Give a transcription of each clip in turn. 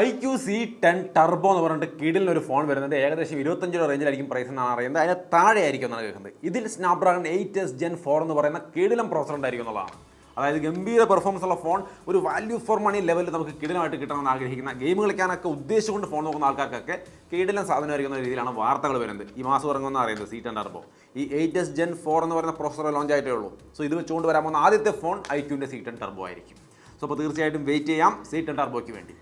IQ-C10 turbo എന്ന് പറഞ്ഞിട്ട് കിടിലിന് ഒരു ഫോൺ വരുന്നുണ്ട്. ഏകദേശം 25 രൂപ റേഞ്ചിലായിരിക്കും പ്രൈസ് എന്നാണ് അറിയുന്നത്. അതിന് താഴെ ആയിരിക്കും എന്നാണ് കേൾക്കുന്നത്. ഇതിൽ സ്നാപ്ഡ്രാഗൺ 8S Gen 4 എന്ന് പറയുന്ന കിടിലം പ്രോസസർ ഉണ്ടായിരിക്കും എന്നുള്ളതാണ്. അതായത് ഗംഭീര പെർഫോമൻസ് ഉള്ള ഫോൺ, ഒരു വാല്യൂ ഫോർ മണി ലെവലിൽ നമുക്ക് കിടിലമായിട്ട് കിട്ടണമെന്ന് ആഗ്രഹിക്കുന്ന, ഗെയിം കളിക്കാനൊക്കെ ഉദ്ദേശിച്ചുകൊണ്ട് ഫോൺ നോക്കുന്ന ആൾക്കാർക്കൊക്കെ കിടിലം സാധനമായിരിക്കുന്ന രീതിയിലാണ് വാർത്തകൾ വരുന്നത്. ഈ മാസം ഇറങ്ങുമെന്ന് അറിയുന്നത് C10 ടർബോ. ഈ 8S Gen 4 എന്ന് പറയുന്ന പ്രോസസർ ലോഞ്ച് ആയിട്ടേ ഉള്ളൂ. സോ ഇത് വെച്ചുകൊണ്ട് വരാൻ പോകുന്ന ആദ്യത്തെ ഫോൺ IQൻ്റെ C10 ടർബോ ആയിരിക്കും. സോ അപ്പോൾ തീർച്ചയായിട്ടും വെയിറ്റ് ചെയ്യാം C10 ടർബോയ്ക്ക് വേണ്ടി.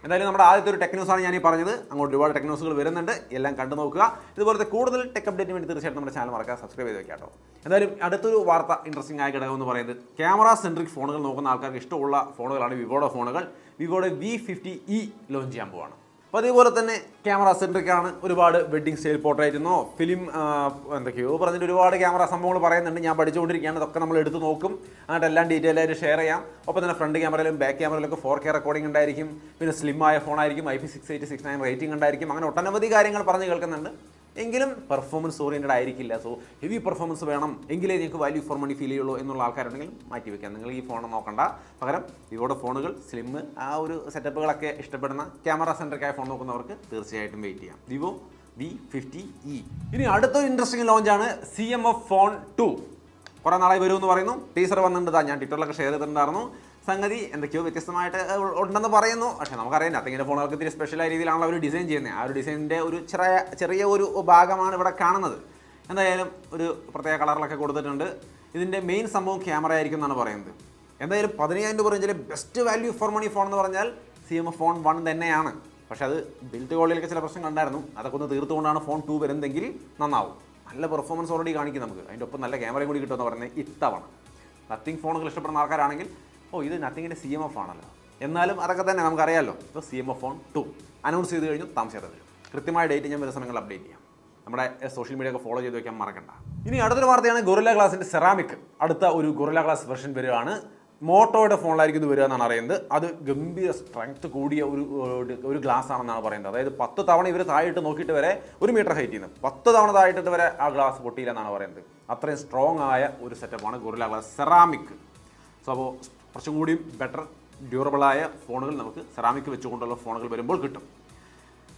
എന്തായാലും നമ്മുടെ ആദ്യത്തെ ഒരു ടെക് ന്യൂസാണ് ഞാൻ ഈ പറഞ്ഞത്. അങ്ങോട്ട് ഒരുപാട് ടെക് ന്യൂസുകൾ വരുന്നുണ്ട്, എല്ലാം കണ്ടു നോക്കുക. ഇതുപോലത്തെ കൂടുതൽ ടെക് അപ്ഡേറ്റിന് വേണ്ടി തീർച്ചയായിട്ടും നമ്മുടെ ചാനൽ മറക്കുക, സബ്സ്ക്രൈബ് ചെയ്ത് വെക്കാം കേട്ടോ. എന്തായാലും അടുത്തൊരു വാർത്ത, ഇൻട്രസ്റ്റിംഗ് ആയ ഘടകം എന്ന് പറയുന്നത്, ക്യാമറ സെൻട്രിക് ഫോണുകൾ നോക്കുന്ന ആൾക്കാർക്ക് ഇഷ്ടമുള്ള ഫോണുകളാണ് വിവോയുടെ ഫോണുകൾ. വിവോയുടെ V50e ലോഞ്ച് ചെയ്യാൻ പോവാണ്. അപ്പോൾ അതേപോലെ തന്നെ ക്യാമറ സെൻട്രിക് ആണ്. ഒരുപാട് വെഡ്ഡിങ് സ്റ്റൈൽ പോർട്രേറ്റെന്നോ ഫിലിം എന്തൊക്കെയോ പറഞ്ഞിട്ട് ഒരുപാട് ക്യാമറ സംഭവങ്ങൾ പറയുന്നുണ്ട്. ഞാൻ പഠിച്ചുകൊണ്ടിരിക്കുകയാണ്. അതൊക്കെ നമ്മൾ എടുത്ത് നോക്കും, എന്നിട്ട് എല്ലാം ഡീറ്റെയിൽ ആയിട്ട് ഷെയർ ചെയ്യാം. ഒപ്പം തന്നെ ഫ്രണ്ട് ക്യാമറയിലും ബാക്ക് ക്യാമറയിലൊക്കെ 4K റെക്കോർഡിംഗ് ഉണ്ടായിരിക്കും. പിന്നെ സ്ലിം ആയ ഫോണായിരിക്കും, IP68 69 റേറ്റിംഗ് ഉണ്ടായിരിക്കും. അങ്ങനെ ഒട്ടനവധി കാര്യങ്ങൾ പറഞ്ഞ് കേൾക്കുന്നുണ്ട്. എങ്കിലും പെർഫോമൻസ് ഓറിയൻറ്റഡ് ആയിരിക്കില്ല. സോ ഹെവി പെർഫോമൻസ് വേണം, എങ്കിലേ നിങ്ങൾക്ക് വാല്യൂ ഫോർ മണി ഫീൽ ചെയ്യുള്ളൂ എന്നുള്ള ആൾക്കാരുണ്ടെങ്കിൽ മാറ്റി വയ്ക്കാം. നിങ്ങൾ ഈ ഫോൺ നോക്കണ്ട. പകരം ഇവയുടെ ഫോണുകൾ സ്ലിം, ആ ഒരു സെറ്റപ്പുകളൊക്കെ ഇഷ്ടപ്പെടുന്ന ക്യാമറ സെൻട്രിക്കായ ഫോൺ നോക്കുന്നവർക്ക് തീർച്ചയായിട്ടും വെയിറ്റ് ചെയ്യാം. Vivo V50e. ഇനി അടുത്തൊരു ഇൻട്രസ്റ്റിംഗ് ലോഞ്ചാണ് CMF ഫോൺ 2. കുറേ നാളായി വരുമെന്ന് പറയുന്നു. ടീസർ വന്നിട്ടുണ്ട്, ഞാൻ ട്വിറ്ററിലൊക്കെ ഷെയർ ചെയ്തിട്ടുണ്ടായിരുന്നു. സംഗതി എന്തൊക്കെയോ വ്യത്യസ്തമായിട്ട് ഉണ്ടെന്ന് പറയുന്നു. പക്ഷേ നമുക്കറിയാം, അത്തങ്ങനെ ഫോണുകൾക്ക് ഇത്തിരി സ്പെഷ്യലായ രീതിയിലാണല്ലോ അവർ ഡിസൈൻ ചെയ്യുന്നത്. ആ ഒരു ഡിസൈനിൻ്റെ ഒരു ചെറിയ ഒരു ഭാഗമാണ് ഇവിടെ കാണുന്നത്. എന്തായാലും ഒരു പ്രത്യേക കളറിലൊക്കെ കൊടുത്തിട്ടുണ്ട്. ഇതിൻ്റെ മെയിൻ സംഭവം ക്യാമറ ആയിരിക്കും എന്നാണ് പറയുന്നത്. എന്തായാലും 15,000 രൂപ റേഞ്ചിൽ best value for money phone എന്ന് പറഞ്ഞാൽ CMF ഫോൺ 1 തന്നെയാണ്. പക്ഷേ അത് ബിൽറ്റ് ക്വാളിറ്റിയിലൊക്കെ ചില പ്രശ്നം കണ്ടായിരുന്നു. അതൊക്കെ ഒന്ന് തീർത്തുകൊണ്ടാണ് ഫോൺ 2 വരുന്നതെങ്കിൽ നന്നാവും. നല്ല പെർഫോമൻസ് ഓൾറെഡി കാണിക്കും നമുക്ക്. അതിൻ്റെ ഒപ്പം നല്ല ക്യാമറയും കൂടി കിട്ടുമെന്ന് പറയുന്നത് ഇത്തവണ. നത്തിങ് ഫോണുകൾ ഇഷ്ടപ്പെടുന്ന ആൾക്കാരാണെങ്കിൽ ഇത് നത്തിങ്ങിൻ്റെ CMF ആണല്ലോ, എന്നാലും അതൊക്കെ തന്നെ നമുക്കറിയാമല്ലോ. ഇപ്പോൾ CMF ഫോൺ 2 അനൗൺസ് ചെയ്ത് കഴിഞ്ഞു, താമസിയാതെ വരും. കൃത്യമായ ഡേറ്റ് ഞാൻ വരുന്ന സമയങ്ങളിൽ അപ്ഡേറ്റ് ചെയ്യാം. നമ്മുടെ സോഷ്യൽ മീഡിയ ഒക്കെ ഫോളോ ചെയ്ത് വയ്ക്കാൻ മറക്കണ്ട. ഇനി അടുത്തൊരു വാർത്തയാണ് ഗൊറില്ല ഗ്ലാസിൻ്റെ സെറാമിക്. അടുത്ത ഒരു ഗൊറില്ല ഗ്ലാസ് വെർഷൻ വരികയാണ്. മോട്ടോയുടെ ഫോണിലായിരിക്കും ഇത് വരിക എന്നാണ് അറിയുന്നത്. അത് ഗംഭീര സ്ട്രെങ്ത് കൂടിയ ഒരു ഗ്ലാസ് ആണെന്നാണ് പറയുന്നത്. അതായത് 10 തവണ ഇവർ താഴെയിട്ട് നോക്കിയിട്ട് വരെ 1 മീറ്റർ ഹൈറ്റ് ചെയ്യുന്നത്, 10 തവണ താഴെയിട്ട് വരെ ആ ഗ്ലാസ് പൊട്ടിയില്ല എന്നാണ് പറയുന്നത്. അത്രയും സ്ട്രോങ് ആയ ഒരു സെറ്റപ്പാണ് ഗൊറില്ല ഗ്ലാസ് സെറാമിക്. സോ അപ്പോൾ കുറച്ചും കൂടി ബെറ്റർ ഡ്യൂറബിളായ ഫോണുകൾ നമുക്ക് സെറാമിക് വെച്ചുകൊണ്ടുള്ള ഫോണുകൾ വരുമ്പോൾ കിട്ടും.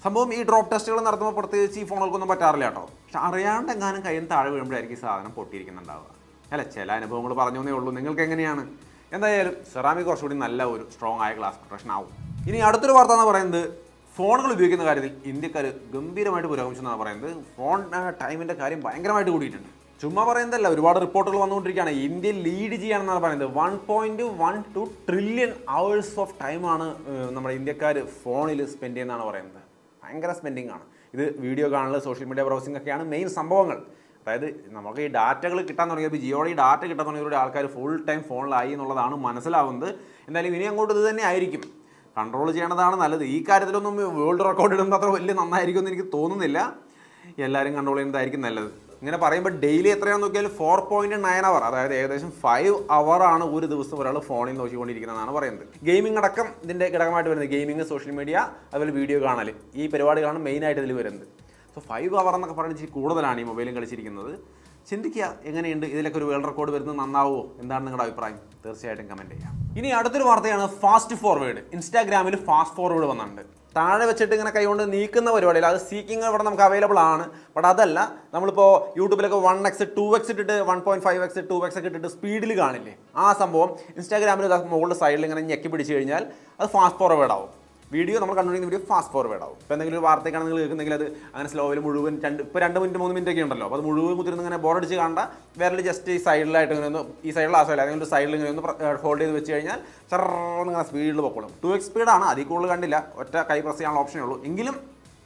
സംഭവം ഈ ഡ്രോപ്പ് ടെസ്റ്റുകൾ നടത്തുമ്പോൾ പ്രത്യേകിച്ച് ഈ ഫോണുകൾക്കൊന്നും പറ്റാറില്ല കേട്ടോ. പക്ഷെ അറിയാണ്ട് എങ്ങാനും കയ്യിൽ താഴെ വീഴുമ്പോഴായിരിക്കും ഈ സാധനം പൊട്ടിയിരിക്കുന്നുണ്ടാവുക. അല്ല, ചില അനുഭവങ്ങൾ പറഞ്ഞേ ഉള്ളൂ. നിങ്ങൾക്ക് എങ്ങനെയാണ്? എന്തായാലും സെറാമിക് കുറച്ചുകൂടി നല്ല ഒരു സ്ട്രോങ് ആയ ഗ്ലാസ് പ്രൊട്ടക്ഷൻ ആവും. ഇനി അടുത്തൊരു വാർത്ത എന്ന് പറയുന്നത്, ഫോണുകൾ ഉപയോഗിക്കുന്ന കാര്യത്തിൽ ഇന്ത്യക്കാർ ഗംഭീരമായിട്ട് പുരോഗമിച്ചെന്നാണ് പറയുന്നത്. ഫോൺ ടൈമിൻ്റെ കാര്യം ഭയങ്കരമായിട്ട് കൂടിയിട്ടുണ്ട്. ചുമ്മാ പറയുന്നതല്ല, ഒരുപാട് റിപ്പോർട്ടുകൾ വന്നുകൊണ്ടിരിക്കുകയാണ്. ഇന്ത്യ ലീഡ് ചെയ്യാനെന്നാണ് പറയുന്നത്. 1.12 ട്രില്യൺ അവേഴ്സ് ഓഫ് ടൈമാണ് നമ്മുടെ ഇന്ത്യക്കാർ ഫോണിൽ സ്പെൻഡ് ചെയ്യുന്നതാണ് പറയുന്നത്. ഭയങ്കര സ്പെൻഡിങ് ആണ്. ഇത് വീഡിയോ കാണൽ, സോഷ്യൽ മീഡിയ ബ്രൗസിംഗ് ഒക്കെയാണ് മെയിൻ സംഭവങ്ങൾ. അതായത് നമുക്ക് ഈ ഡാറ്റകൾ കിട്ടാൻ തുടങ്ങിയപ്പോൾ, ജിയോയുടെ ഈ ഡാറ്റ കിട്ടാൻ തുടങ്ങിയവരുടെ ആൾക്കാർ ഫുൾ ടൈം ഫോണിലായി എന്നുള്ളതാണ് മനസ്സിലാവുന്നത്. എന്തായാലും ഇനി അങ്ങോട്ട് ഇത് തന്നെ ആയിരിക്കും. കൺട്രോൾ ചെയ്യേണ്ടതാണ് നല്ലത്. ഈ കാര്യത്തിലൊന്നും വേൾഡ് റെക്കോർഡ് ഇടുന്നത് അത്ര വലിയ നന്നായിരിക്കുമെന്ന് എനിക്ക് തോന്നുന്നില്ല. എല്ലാവരും കൺട്രോൾ ചെയ്യുന്നതായിരിക്കും നല്ലത്. ഇങ്ങനെ പറയുമ്പോൾ ഡെയിലി എത്രയാണെന്ന് നോക്കിയാൽ 4.9 അവർ, അതായത് ഏകദേശം 5 അവറാണ് ഒരു ദിവസം ഒരാൾ ഫോണിൽ നോക്കിക്കൊണ്ടിരിക്കുന്നതെന്നാണ് പറയുന്നത്. ഗെയിമിംഗ് അടക്കം ഇതിൻ്റെ ഘടകമായിട്ട് വരുന്നത്. ഗെയിമിംഗ്, സോഷ്യൽ മീഡിയ, അതുപോലെ വീഡിയോ കാണൽ, ഈ പരിപാടികളാണ് മെയിനായിട്ട് ഇതിൽ വരുന്നത്. സോ 5 അവർ എന്നൊക്കെ പറഞ്ഞിട്ട് കൂടുതലാണ് ഈ മൊബൈലും കളിച്ചിരിക്കുന്നത്. ചിന്തിക്കുക, എങ്ങനെയുണ്ട്? ഇതിലൊക്കെ ഒരു വേൾഡ് റെക്കോർഡ് വരുന്നത് നന്നാവുമോ? എന്താണ് നിങ്ങളുടെ അഭിപ്രായം? തീർച്ചയായിട്ടും കമൻറ്റ് ചെയ്യാം. ഇനി അടുത്തൊരു വാർത്തയാണ് ഫാസ്റ്റ് ഫോർവേഡ്. ഇൻസ്റ്റാഗ്രാമിൽ ഫാസ്റ്റ് ഫോർവേഡ് വന്നിട്ടുണ്ട്. താഴെ വെച്ചിട്ട് ഇങ്ങനെ കൈകൊണ്ട് നീക്കുന്ന പരിപാടിയില്ല. അത് സീക്കിങ് ഇവിടെ നമുക്ക് അവൈലബിൾ ആണ്. ബട്ട് അതല്ല, നമ്മളിപ്പോൾ യൂട്യൂബിലൊക്കെ 1x 2x ഇട്ടിട്ട് 1.5x 2x ഒക്കെ ഇട്ടിട്ട് സ്പീഡിൽ കാണില്ലേ, ആ സംഭവം ഇൻസ്റ്റാഗ്രാമിൽ മുകളിൽ സൈഡിൽ ഇങ്ങനെ ഞെക്കി പിടിച്ച് കഴിഞ്ഞാൽ അത് ഫാസ്റ്റ് ഫോർവേഡ് ആവും. വീഡിയോ നമ്മൾ കണ്ടുപിടിക്കുന്ന വീഡിയോ ഫാസ്റ്റ് ഫോർവേഡ് ആവും. ഇപ്പോൾ എന്തെങ്കിലും ഒരു വാർത്തയ്ക്കാണ് നിങ്ങൾ കേൾക്കുന്നെങ്കിൽ അത് അങ്ങനെ സ്ലോയിൽ മുഴുവൻ ഇപ്പോൾ 2 മിനിറ്റ് 3 മിനിറ്റ് ഒക്കെ ഉണ്ടല്ലോ. അപ്പോൾ അത് മുഴുവൻ കുത്തിരുന്ന് ഇങ്ങനെ ബോറടിച്ച് കാണണ്ട. വിരൽ ജസ്റ്റ് ഈ സൈഡിലായിട്ട് ഇങ്ങനെ ഒന്ന്, ഈ സൈഡിൽ ആ സൈഡിൽ അല്ലെങ്കിൽ സൈഡിൽ ഇങ്ങനെ ഒന്ന് ഹോൾഡ് ചെയ്ത് വെച്ച് കഴിഞ്ഞാൽ ചെറുങ്ങനെ സ്പീഡിൽ പൊക്കോളും. 2x സ്പീഡാണ്, അതിൽ കൂടുതൽ കണ്ടില്ല. ഒറ്റ കൈ പ്രസ് ചെയ്യാനുള്ള ഓപ്ഷനേ ഉള്ളൂ. എങ്കിലും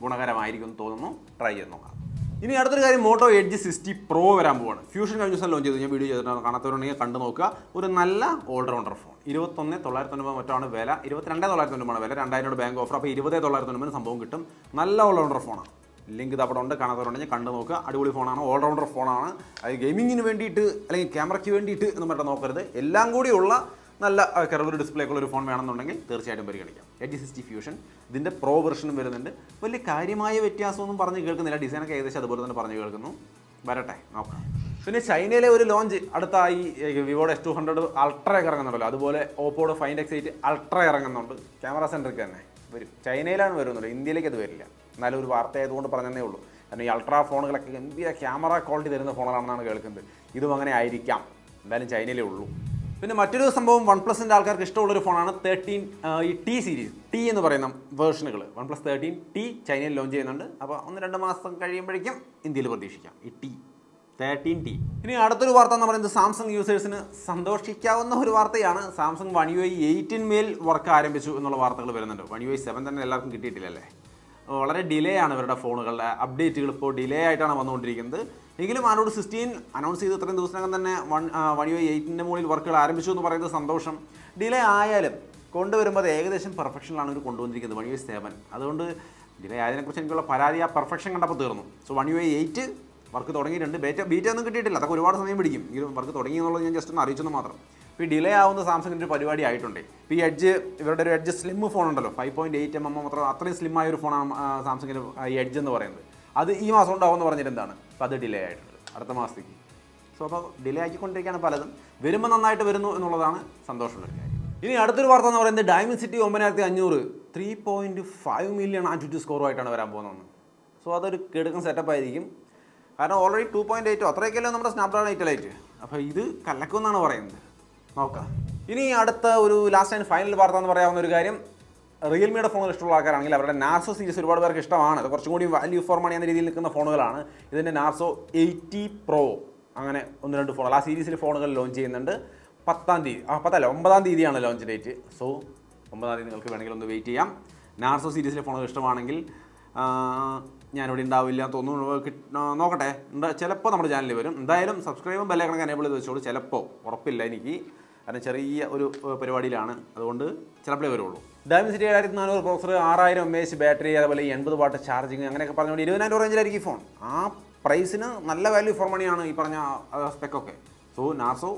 ഗുണകരമായിരിക്കും എന്ന് തോന്നുന്നു. ട്രൈ ചെയ്ത് നോക്കാം. ഇനി അടുത്തൊരു കാര്യം, മോട്ടോ എഡ്ജ് 60 Pro വരാൻ പോവാണ്. ഫ്യൂഷൻ കഴിഞ്ഞ ദിവസം ലോഞ്ച് ചെയ്ത് ഞാൻ വീഡിയോ ചെയ്തിട്ടുണ്ട്. കാണാത്തവരുണ്ടെങ്കിൽ കണ്ടു നോക്കുക. ഒരു നല്ല ഓൾറൗണ്ടർ ഫോൺ. 21,990 മറ്റാണ് വില. 22,990 വില. 2000 ബാങ്ക് ഓഫർ. അപ്പോൾ 20,990 സംഭവം കിട്ടും. നല്ല ഓൾറൗണ്ടർ ഫോണാണ്. ലിങ്ക് ഇത് അവിടെ ഉണ്ട്, കാണാത്തവരുണ്ടെങ്കിൽ കണ്ടു നോക്കുക. അടിപൊളി ഫോണാണ്, ഓൾറൗണ്ടർ ഫോണാണ്. അത് ഗെയിമിങ്ങിന് വേണ്ടിയിട്ട് അല്ലെങ്കിൽ ക്യാമറയ്ക്ക് വേണ്ടിയിട്ട് എന്ന് പറഞ്ഞാൽ നോക്കരുത്. എല്ലാം കൂടിയുള്ള നല്ല കർവ് ഡിസ്പ്ലേ ഉള്ള ഒരു ഫോൺ വേണമെന്നുണ്ടെങ്കിൽ തീർച്ചയായിട്ടും പരിഗണിക്കാം. Edge 60 fusion. ഇതിൻ്റെ പ്രോ വെർഷനും വരുന്നുണ്ട്. വലിയ കാര്യമായ വ്യത്യാസമൊന്നും പറഞ്ഞ് കേൾക്കുന്നില്ല. ഡിസൈനൊക്കെ ഏകദേശം അതുപോലെ തന്നെ പറഞ്ഞ് കേൾക്കുന്നു. വരട്ടെ, നോക്കാം. പിന്നെ ചൈനയിലെ ഒരു ലോഞ്ച് അടുത്തായി. വിവോയുടെ S200 അൾട്ര ഇറങ്ങുന്നുണ്ടല്ലോ, അതുപോലെ ഓപ്പോയുടെ Find X8 അൾട്ര ഇറങ്ങുന്നുണ്ട്. ക്യാമറ സെൻട്രിക്ക് തന്നെ വരും. ചൈനയിലാണ് വരുന്നത്, ഇന്ത്യയിലേക്ക് അത് വരില്ല. എന്നാലും ഒരു വാർത്ത ആയതുകൊണ്ട് പറഞ്ഞതേ ഉള്ളൂ. കാരണം ഈ അൾട്രാ ഫോണുകളൊക്കെ ഗംഭീര ക്യാമറ ക്വാളിറ്റി തരുന്ന ഫോണുകളാണെന്നാണ് കേൾക്കുന്നത്. ഇതും അങ്ങനെ ആയിരിക്കാം, എന്തായാലും ചൈനയിലേ ഉള്ളൂ. പിന്നെ മറ്റൊരു സംഭവം, വൺ പ്ലസിൻ്റെ ആൾക്കാർക്ക് ഇഷ്ടമുള്ളൊരു ഫോണാണ് 13 ഈ ടി സീരീസ്, ടി എന്ന് പറയുന്ന വേർഷനുകൾ. OnePlus 13T ചൈനയിൽ ലോഞ്ച് ചെയ്യുന്നുണ്ട്. അപ്പോൾ 1-2 മാസം കഴിയുമ്പോഴേക്കും ഇന്ത്യയിൽ പ്രതീക്ഷിക്കാം ഈ 13T. ഇനി അടുത്തൊരു വാർത്ത എന്ന് പറയുന്നത് സാംസങ് യൂസേഴ്സിന് സന്തോഷിക്കാവുന്ന ഒരു വാർത്തയാണ്. സാംസങ് One UI 8 വർക്ക് ആരംഭിച്ചു എന്നുള്ള വാർത്തകൾ വരുന്നുണ്ട്. One UI 7 തന്നെ എല്ലാവർക്കും കിട്ടിയിട്ടില്ലല്ലേ. വളരെ ഡിലേ ആണ് ഇവരുടെ ഫോണുകളുടെ അപ്ഡേറ്റുകൾ, ഇപ്പോൾ ഡിലേ ആയിട്ടാണ് വന്നുകൊണ്ടിരിക്കുന്നത്. എങ്കിലും Android 16 അനൗൺസ് ചെയ്ത് ഇത്രയും ദിവസത്തിനകം തന്നെ One UI 8 മുകളിൽ വർക്കുകൾ ആരംഭിച്ചു എന്ന് പറയുന്നത് സന്തോഷം. ഡിലേ ആയാലും കൊണ്ടുവരുമ്പോൾ അത് ഏകദേശം പെർഫെക്ഷനിലാണ് ഇവർ കൊണ്ടുവന്നിരിക്കുന്നത് One UI 7. അതുകൊണ്ട് ഡിലേ ആയതിനെക്കുറിച്ച് എനിക്കുള്ള പരാതി ആ പെർഫെക്ഷൻ കണ്ടപ്പോൾ തീർന്നു. സോ One UI 8 വർക്ക് തുടങ്ങിയിട്ടുണ്ട്. ബീറ്റ ഒന്നും കിട്ടിയിട്ടില്ല, അതൊക്കെ ഒരുപാട് സമയം പിടിക്കും. എങ്കിലും വർക്ക് തുടങ്ങി എന്നുള്ളത് ഞാൻ ജസ്റ്റ് ഒന്ന് അറിയിച്ചെന്ന് മാത്രം. ഇപ്പോൾ ഈ ഡിലേ ആവുന്ന സാംസങ്ങിൻ്റെ ഒരു പരിപാടി ആയിട്ടുണ്ട്. ഇപ്പോൾ ഈ എഡ്ജ്, ഇവരുടെ ഒരു എഡ്ജ് സ്ലിം ഫോൺ ഉണ്ടല്ലോ, 5.8mm മാത്രം, അത്രയും സ്ലിം ആയ ഒരു ഫോണാണ് സാംസങ്ങിൻ്റെ ഈ എഡ്ജ് എന്ന് പറയുന്നത്. അത് ഈ മാസം ഉണ്ടാവുമെന്ന് പറഞ്ഞിട്ട് എന്താണ്, അപ്പോൾ അത് ഡിലേ ആയിട്ടുണ്ട് അടുത്ത മാസത്തേക്ക്. സോ അപ്പോൾ ഡിലേ ആക്കിക്കൊണ്ടിരിക്കുകയാണ് പലതും. വരുമ്പോൾ നന്നായിട്ട് വരുന്നു എന്നുള്ളതാണ് സന്തോഷമുള്ള കാര്യം. ഇനി അടുത്തൊരു വാർത്ത എന്ന് പറയുന്നത് Dimensity 9500 3.5 മില്യൺ ആറ്റിറ്റ്യൂഡ് സ്കോറുമായിട്ടാണ് വരാൻ പോകുന്നത്. സോ അതൊരു കിടക്കുന്ന സെറ്റപ്പ് ആയിരിക്കും. കാരണം ഓൾറെഡി 2.8 അത്രയൊക്കെയല്ലോ നമ്മുടെ സ്നാപ്ഡ്രാഗൺ 8 ലൈറ്റ്. അപ്പോൾ ഇത് കലക്കുമെന്നാണ് പറയുന്നത്. നോക്കാം. ഇനി അടുത്ത ഒരു ലാസ്റ്റ് ആൻഡ് ഫൈനൽ വാർത്ത എന്ന് പറയാവുന്ന ഒരു കാര്യം, റിയൽമിയുടെ ഫോണുകൾ ഇഷ്ടമുള്ള ആൾക്കാരാണെങ്കിൽ അവരുടെ നാർസോ സീരീസ് ഒരുപാട് പേർക്ക് ഇഷ്ടമാണ്. അത് കുറച്ചും കൂടി വാല്യൂ ഫോർ മണി എന്ന രീതിയിൽ നിൽക്കുന്ന ഫോണുകളാണ്. ഇതിൻ്റെ നാർസോ 80 Pro അങ്ങനെ 1-2 ഫോണുകൾ ആ സീരീസിൽ ഫോണുകൾ ലോഞ്ച് ചെയ്യുന്നുണ്ട്. 9-ാം തീയതിയാണ് ലോഞ്ച് ഡേറ്റ്. സോ 9-ാം തീയതി നിങ്ങൾക്ക് വേണമെങ്കിൽ ഒന്ന് വെയിറ്റ് ചെയ്യാം. നാർസോ സീരീസിലെ ഫോണുകൾ ഇഷ്ടമാണെങ്കിൽ ഞാനിവിടെ ഉണ്ടാവില്ല തോന്നുന്നു, നോക്കട്ടെ, ചിലപ്പോൾ നമ്മുടെ ചാനലിൽ വരും. എന്തായാലും സബ്സ്ക്രൈബും ബെല്ലൈക്കണൊക്കെ എനേബിൾ ചെയ്ത് വെച്ചോളൂ. ചിലപ്പോൾ, ഉറപ്പില്ല എനിക്ക്, കാരണം ചെറിയ ഒരു പരിപാടിയിലാണ്, അതുകൊണ്ട് ചിലപ്പോഴേ വരുള്ളൂ. Dimensity 7400 പ്രോസർ, 6000 mAh ബാറ്ററി, അതേപോലെ 80 വാട്ട് ചാർജിങ്, അങ്ങനെയൊക്കെ പറഞ്ഞുകൊണ്ട് 20,000 റേഞ്ചിലായിരിക്കും ഈ ഫോൺ. ആ പ്രൈസിന് നല്ല വാല്യൂ ഫോർ മണിയാണ് ഈ പറഞ്ഞ സ്പെക്കൊക്കെ. സോ നാർസോ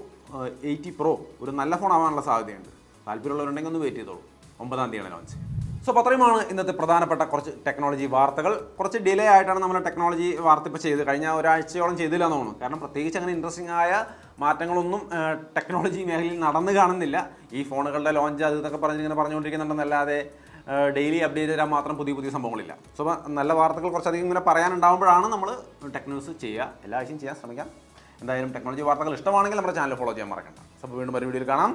80 Pro ഒരു നല്ല ഫോൺ ആവാനുള്ള സാധ്യതയുണ്ട്. താല്പര്യമുള്ളവരുണ്ടെങ്കിൽ ഒന്ന് വെയിറ്റ് ചെയ്തോളൂ. 9-ാം തീയതിയാണ് ലോഞ്ച്. സോ അത്രയുമാണ് ഇന്നത്തെ പ്രധാനപ്പെട്ട കുറച്ച് ടെക്നോളജി വാർത്തകൾ. കുറച്ച് ഡിലേ ആയിട്ടാണ് നമ്മൾ ടെക്നോളജി വാർത്ത ഇപ്പോൾ ചെയ്ത്, കഴിഞ്ഞ ഒരാഴ്ചയോളം ചെയ്തില്ല എന്ന് തോന്നുന്നു. കാരണം പ്രത്യേകിച്ച് അങ്ങനെ ഇൻട്രസ്റ്റിംഗ് ആയ മാറ്റങ്ങളൊന്നും ടെക്നോളജി മേഖലയിൽ നടന്നു കാണുന്നില്ല. ഈ ഫോണുകളുടെ ലോഞ്ച് അത് ഇതൊക്കെ പറഞ്ഞുകൊണ്ടിരിക്കുന്നുണ്ടെന്നല്ലാതെ ഡെയിലി അപ്ഡേറ്റ് തരാൻ മാത്രം പുതിയ സംഭവങ്ങളില്ല. സോ നല്ല വാർത്തകൾ കുറച്ചധികം ഇങ്ങനെ പറയാനുണ്ടാകുമ്പോഴാണ് നമ്മൾ ടെക് ന്യൂസ് ചെയ്യുക. എല്ലാ ആഴ്ചയും ചെയ്യാൻ ശ്രമിക്കാം. എന്തായാലും ടെക്നോളജി വാർത്തകൾ ഇഷ്ടമാണെങ്കിൽ നമ്മുടെ ചാനൽ ഫോളോ ചെയ്യാൻ മറക്കണ്ട. സോ വീണ്ടും ഒരു വീഡിയോയിൽ കാണാം.